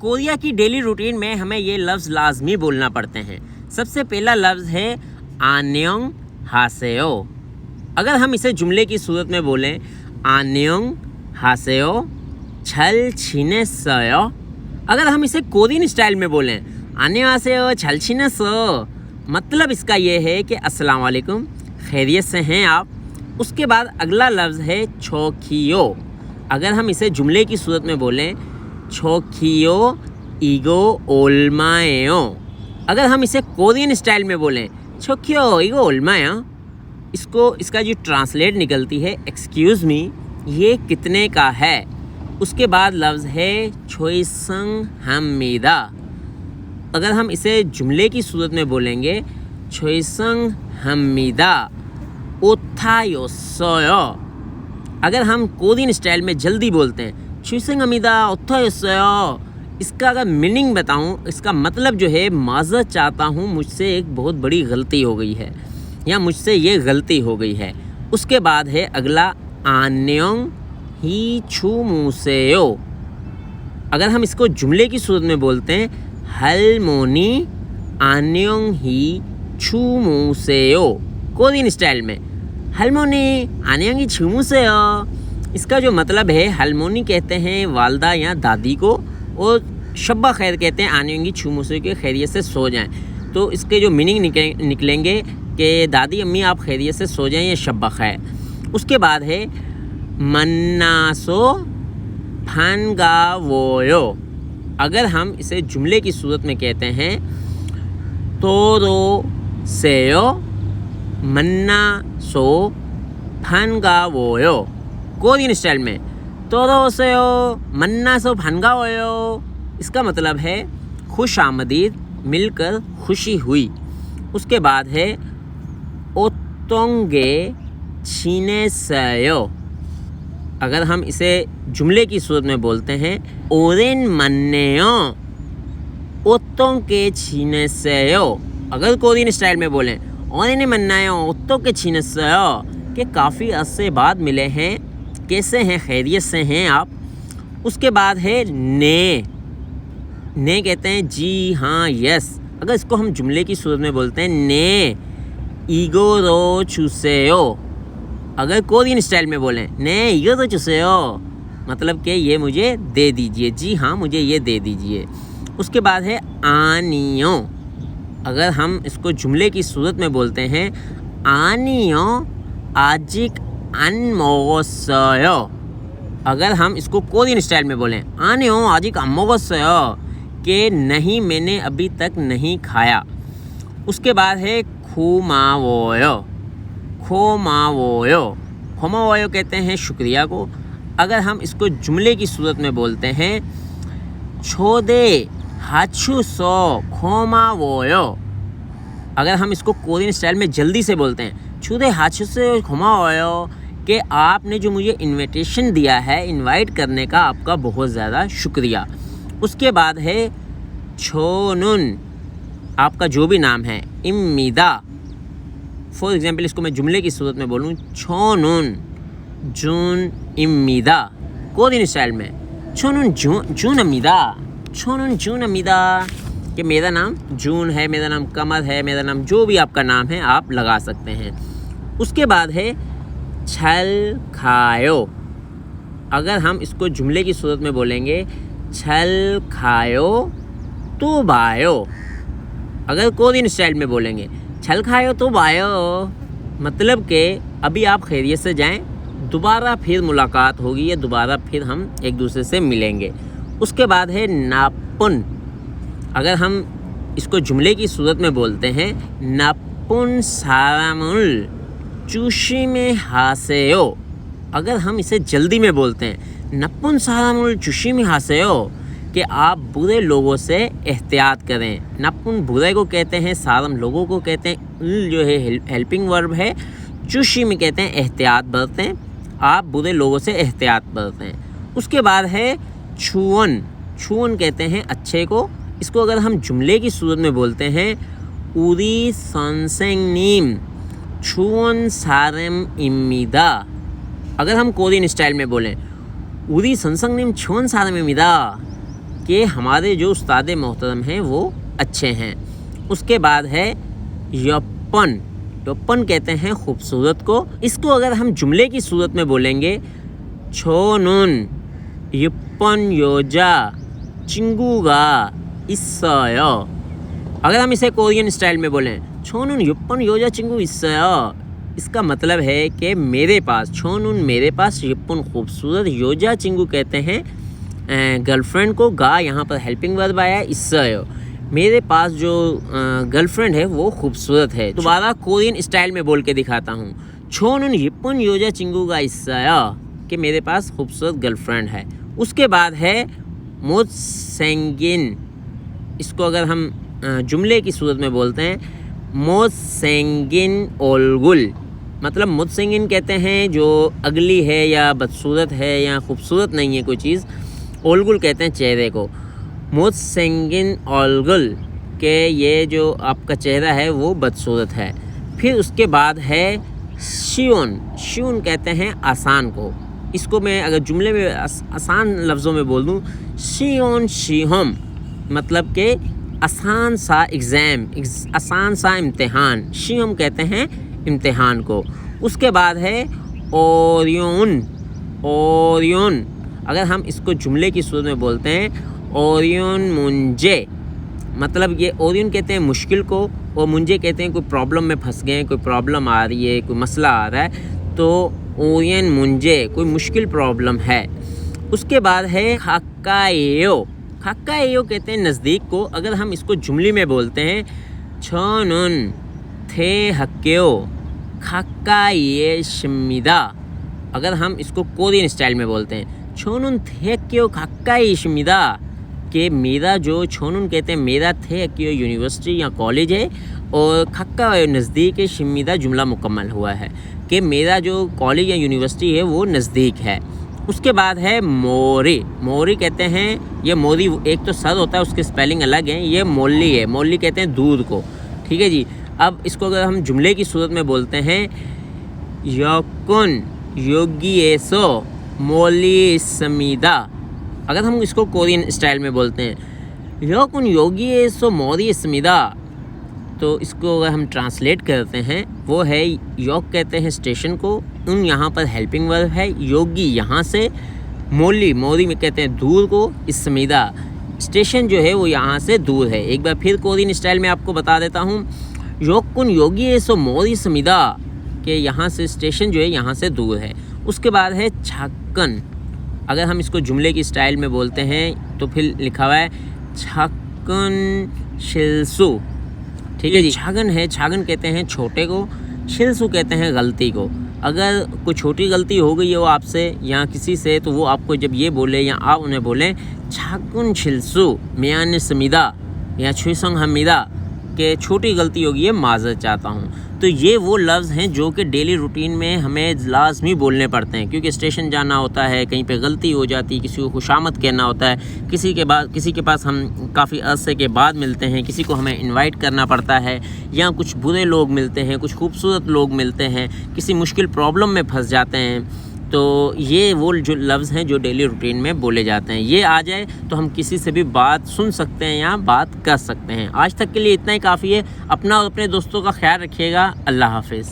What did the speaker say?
Korea की daily routine में हमें ये लफ्ज़ लाजमी बोलना पड़ते हैं। सबसे पहला लफ्ज़ है आन्योंग हासेयो। अगर हम इसे जुमले की सूरत में बोलें आन्योंग हासेयो छल छीने सयो। अगर हम इसे कोरियन स्टाइल में बोलें आन्योंहासेयो छल छीने सो, मतलब इसका ये है कि अस्सलाम वालेकुम, खैरियत से हैं आप। उसके बाद अगला लफ्ज़ है छोखियो। अगर हम इसे जुमले की सूरत में बोलें छोखियो ईगो ओल्माएयो। अगर हम इसे कोरियन स्टाइल में बोलें छोखियो ईगो ओल्माएयो, इसका जो ट्रांसलेट निकलती है एक्सक्यूज़ मी, ये कितने का है। उसके बाद लफ्ज़ है छोइसंग हमीदा। अगर हम इसे जुमले की सूरत में बोलेंगे छोइसंग हमीदा ओथायोसोयो। अगर हम कोरियन स्टाइल में जल्दी बोलते हैं छोइसंग हमीदा ओथायोसोयो, इसका अगर मीनिंग बताऊं, इसका मतलब जो है माज़रत चाहता हूं, मुझसे एक बहुत बड़ी गलती हो गई है या मुझसे ये गलती हो गई है। उसके बाद है अगला आन्योंग ही छूमुसेयो। अगर हम इसको जुमले की सूरत में बोलते हैं हलमोनी आन्योंग ही छूमुसेयो। कोरियन स्टाइल में हलमोनी आन्योंग ही छूमुसेयो, इसका जो मतलब है हलमोनी कहते हैं वालदा या दादी को, और शब्बा खैर कहते हैं आन्योंग ही छूमुसेयो के खैरियत से सो जाएं। तो इसके जो मीनिंग निकलेंगे कि दादी अम्मी आप खैरियत से सो जाएं या शब्बा खैर। उसके बाद है मन्नासो फानगावोयो। अगर हम इसे जुमले की सूरत में कहते हैं तोरो सेयो मन्ना सो फानगावोयो। कोरियन स्टाइल में तोरो सेयो मन्ना सो फानगावोयो, इसका मतलब है खुश आमदीद, मिलकर खुशी हुई। उसके बाद है ओतोंगे छीने सयो। अगर हम इसे जुमले की सूरत में बोलते हैं ओरेन मन्नेयो ओतोंगे छीने सयो। अगर कोरियन स्टाइल में बोलें ओरेन मन्नायो ओतोंगे छीने सयो, कि काफ़ी अरसे बाद मिले हैं, कैसे हैं, खैरियत से हैं आप। उसके बाद है ने कहते हैं जी हाँ यस। अगर इसको हम जुमले की सूरत में बोलते हैं ने ईगो रो चूसेयो। अगर कोरियन स्टाइल में बोलें ने ईगो रो चूसेयो, मतलब कि ये मुझे दे दीजिए, जी हाँ मुझे ये दे दीजिए। उसके बाद है आनियो। अगर हम इसको जुमले की सूरत में बोलते हैं आनियो आजिक अनमोगोसयो। अगर हम इसको कोरियन स्टाइल में बोलें आनियो आजिक अनमोगोसयो, कि नहीं मैंने अभी तक नहीं खाया। उसके बाद है खोमावोयो। खोमावोयो खोमावोयो कहते हैं शुक्रिया को। अगर हम इसको जुमले की सूरत में बोलते हैं छोदे हाचू सो खोमावोयो। अगर हम इसको कोरियन स्टाइल में जल्दी से बोलते हैं छोदे हाचू से खोमावोयो, कि आपने जो मुझे इनविटेशन दिया है, इनवाइट करने का, आपका बहुत ज़्यादा शुक्रिया। उसके बाद है छोनुन। आपका जो भी नाम है इम्मीदा। फॉर एग्जांपल इसको मैं जुमले की सूरत में बोलूँ छोनुन जून इम्मीदा। कोरियन स्टाइल में छोनुन जून अम्मीदा। छोनुन जून अम्मीदा, कि मेरा नाम जून है, मेरा नाम कमर है, मेरा नाम जो भी आपका नाम है आप लगा सकते हैं। उसके बाद है छल खायो। अगर हम इसको जुमले की सूरत में बोलेंगे छल खायो तो बायो। अगर कोरियन स्टाइल में बोलेंगे छल खायो तो बायो, मतलब कि अभी आप खैरियत से जाएं, दोबारा फिर मुलाकात होगी या दोबारा फिर हम एक दूसरे से मिलेंगे। उसके बाद है नापुन। अगर हम इसको जुमले की सूरत में बोलते हैं नापुन सारामुल चूशी में हासेयो। अगर हम इसे जल्दी में बोलते हैं नपुन सारामुल चूशी में हासेयो, कि आप बुरे लोगों से एहतियात करें। नपुन बुरे को कहते हैं, सारम लोगों को कहते हैं, जो है हेल्पिंग वर्ब है, चूशी में कहते हैं एहतियात बरतें, आप बुरे लोगों से एहतियात बरतें। उसके बाद है छुअन। छुअन कहते हैं अच्छे को। इसको अगर हम जुमले की सूरत में बोलते हैं उरी सनसेंगनीम छुअन सारेम इम्मीदा। अगर हम कोरियन स्टाइल में बोलें उरी सनसेंगनीम छुअन सारेम इम्मीदा, कि हमारे जो उस्ताद मोहतरम हैं वो अच्छे हैं। उसके बाद है यप्पन। यप्पन कहते हैं खूबसूरत को। इसको अगर हम जुमले की सूरत में बोलेंगे छोनुन यप्पन योजा चिंगूगा इस्सयो। अगर हम इसे कोरियन स्टाइल में बोलें छोनुन यप्पन योजा चिंगू इस्सयो, इसका मतलब है कि मेरे पास, छोनुन मेरे पास, यप्पन खूबसूरत, योजा चिंगू कहते हैं गर्लफ्रेंड को, गा यहाँ पर हेल्पिंग वर्ब आया, इस्सयो मेरे पास जो गर्लफ्रेंड है वो खूबसूरत है। दोबारा कोरियन स्टाइल में बोल के दिखाता हूँ छोनुन यप्पन योजा चिंगू गा इस्सयो, कि मेरे पास खूबसूरत गर्लफ्रेंड है। उसके बाद है मोत्सेंगिन। इसको अगर हम जुमले की सूरत में बोलते हैं मोत्सेंगिन ओलगुल, मतलब मोत्सेंगिन कहते हैं जो अगली है या बदसूरत है या खूबसूरत नहीं है कोई चीज़, ओलगुल कहते हैं चेहरे को। मोत्सेंगिन ओलगुल के ये जो आपका चेहरा है वो बदसूरत है। फिर उसके बाद है शियोन। शियोन कहते हैं आसान को। इसको मैं अगर जुमले में आसान लफ्ज़ों में बोल दूँ शियोन शिहोम, मतलब कि आसान सा एग्ज़ाम, आसान सा इम्तिहान। शियोम कहते हैं इम्तिहान को। उसके बाद है ओरियन। ओरियन अगर हम इसको जुमले की सूरत में बोलते हैं ओरियन मुंजे, मतलब ये ओरियन कहते हैं मुश्किल को, और मुंजे कहते हैं कोई प्रॉब्लम में फंस गए, कोई प्रॉब्लम आ रही है, कोई मसला आ रहा है, तो ओरियन मुंजे कोई मुश्किल प्रॉब्लम है। उसके बाद है खाक्काएयो। खाक्काएयो कहते हैं नज़दीक को। अगर हम इसको जुमले में बोलते हैं छोनुन थे हक्यो खाक्काए शिमिदा। अगर हम इसको कोरियन स्टाइल में बोलते हैं छोनुन थे हक्यो खाक्काए शिमिदा, कि मेरा जो छोनुन कहते हैं मेरा थे हक्यो यूनिवर्सिटी या कॉलेज है, और खक्का नज़दीक है, शिमिदा जुमला मुकम्मल हुआ है कि मेरा जो कॉलेज या यूनिवर्सिटी है वो नज़दीक है। उसके बाद है मोरी। मोरी कहते हैं, ये मोरी एक तो सर होता है, उसके स्पेलिंग अलग हैं, ये मोली है। मोली कहते हैं दूध को, ठीक है जी। अब इसको अगर हम जुमले की सूरत में बोलते हैं योकुन योगी एसो मोली समीदा। अगर हम इसको कोरियन स्टाइल में बोलते हैं योकुन योगी एसो मोरी समीदा, तो इसको अगर हम ट्रांसलेट करते हैं वो है योग कहते हैं स्टेशन को, उन यहाँ पर हेल्पिंग वर्ब है, योगी यहाँ से, मोली मोरी में कहते हैं दूर को, इसमीदा स्टेशन जो है वो यहाँ से दूर है। एक बार फिर कोरियन स्टाइल में आपको बता देता हूँ योकुन योगी एसो मोरी समीदा, कि यहाँ से स्टेशन जो है यहाँ से दूर है। उसके बाद है छक्कन। अगर हम इसको जुमले की स्टाइल में बोलते हैं तो फिर लिखा हुआ है छक्कन शिल्सु, ठीक है जी। छागन है, छागन कहते हैं छोटे को, शिल्सु कहते हैं गलती को। अगर कोई छोटी गलती हो गई है वो आपसे या किसी से, तो वो आपको जब ये बोले या आप उन्हें बोलें छाकुन शिल्सु मियान समीदा या छुसंग हमीदा, के छोटी गलती होगी है, माज़रत चाहता हूँ। तो ये वो लफ्ज़ हैं जो कि डेली रूटीन में हमें लाजमी बोलने पड़ते हैं, क्योंकि स्टेशन जाना होता है, कहीं पे गलती हो जाती है, किसी को खुशामद कहना होता है, किसी के पास हम काफ़ी अरसे के बाद मिलते हैं, किसी को हमें इनवाइट करना पड़ता है, या कुछ बुरे लोग मिलते हैं, कुछ खूबसूरत लोग मिलते हैं, किसी मुश्किल प्रॉब्लम में फंस जाते हैं। तो ये वो जो लफ्ज़ हैं जो डेली रूटीन में बोले जाते हैं, ये आ जाए तो हम किसी से भी बात सुन सकते हैं या बात कर सकते हैं। आज तक के लिए इतना ही काफ़ी है। अपना और अपने दोस्तों का ख्याल रखिएगा। अल्लाह हाफिज़।